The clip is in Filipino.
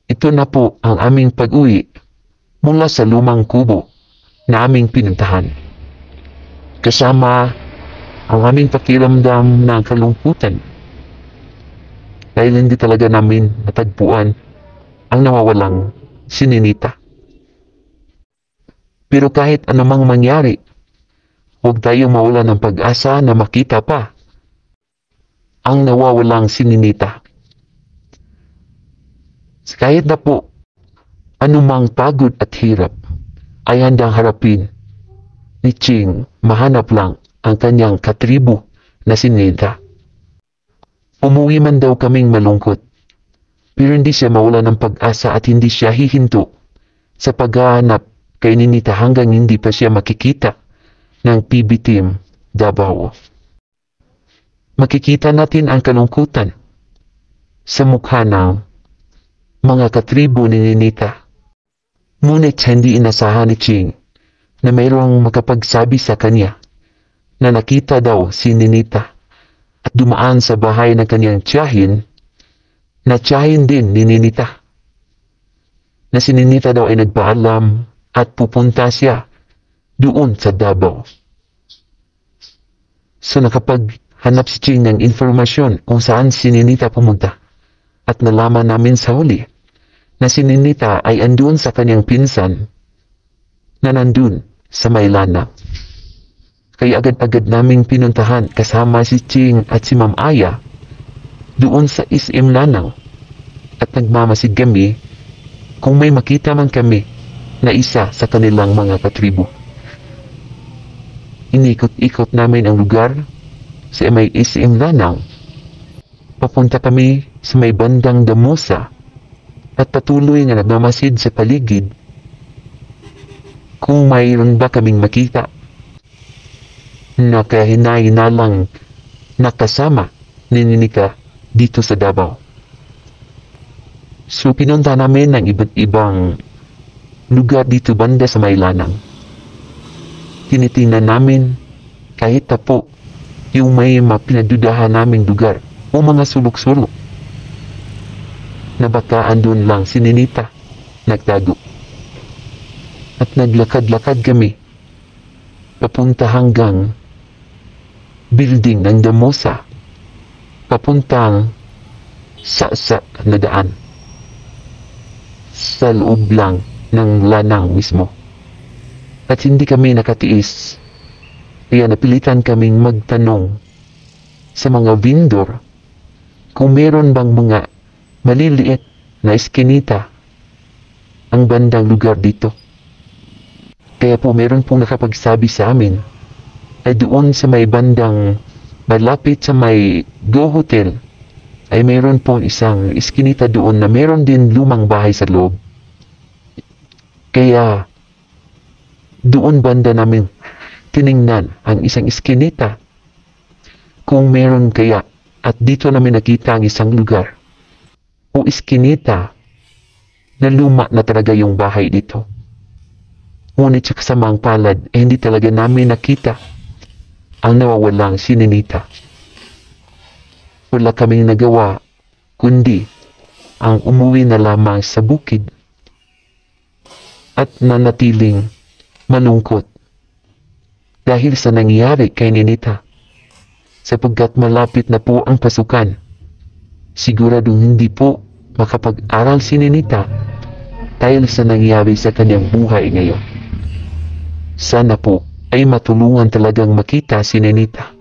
Ito na po ang aming pag-uwi mula sa lumang kubo na aming pinuntahan. Kasama ang aming pakiramdam ng kalungkutan dahil hindi talaga namin natagpuan ang nawawalang si Ninita. Pero kahit anumang mangyari, huwag tayong mawala ng pag-asa na makita pa ang nawawalang si Ninita. Kahit na po anumang pagod at hirap ay handang harapin ni Ching, mahanap lang ang kanyang katribo na si Ninita. Umuwi man daw kaming malungkot, pero hindi siya mawala ng pag-asa at hindi siya hihinto sa paghahanap kay Ninita hanggang hindi pa siya makikita ng PB Team Davao. Makikita natin ang kalungkutan sa mukha ng mga katribo ni Ninita. Ngunit hindi inasahan ni Ching na mayroong makapagsabi sa kanya na nakita daw si Ninita at dumaan sa bahay ng kanyang tiyahin na tiyahin din ni Ninita. Na si Ninita daw ay nagpaalam at pupunta siya doon sa Davao. So nakapaghanap si Ching ng informasyon kung saan si Ninita pumunta. At nalaman namin sa huli na si Ninita ay andun sa kanyang pinsan na nandun sa Maylana. Kaya agad-agad naming pinuntahan kasama si Ching at si Ma'am Aya doon sa SM Lanang at nagmamasid kami kung may makita man kami na isa sa kanilang mga katribo. Inikot-ikot namin ang lugar sa may SM Lanang. Papunta kami sa may bandang Damosa at patuloy na nagmamasid sa paligid kung mayroon ba kaming makita na kahinalang nakasama ni Ninita dito sa Davao. So pinunta namin ng iba't ibang lugar dito banda sa Maylanang. Tinitingnan namin kahit na po yung may mapinadudahan naming lugar o mga sulok-sulok na baka andun lang si Ninita nagtago. At naglakad-lakad kami papunta hanggang building ng Damosa papuntang sa na daan sa loob lang ng lanang mismo. At hindi kami nakatiis kaya napilitan kaming magtanong sa mga vendor kung meron bang mga maliliit na eskinita ang bandang lugar dito. Kaya po meron pong nakapagsabi sa amin ay doon sa may bandang malapit sa may Go Hotel ay meron pong isang eskinita doon na meron din lumang bahay sa loob. Kaya doon banda namin tiningnan ang isang eskinita kung meron kaya. At dito namin nakita ang isang lugar o eskinita na luma na talaga yung bahay dito. Ngunit sa kasamang palad, hindi talaga namin nakita ang nawawalang si Ninita. Wala kaming nagawa, kundi ang umuwi na lamang sa bukid at nanatiling malungkot dahil sa nangyari kay Ninita. Sapagkat malapit na po ang pasukan, siguradong hindi po makapag-aral si Ninita dahil sa nangyari sa kanyang buhay ngayon. Sana po ay matulungan talagang makita si Ninita.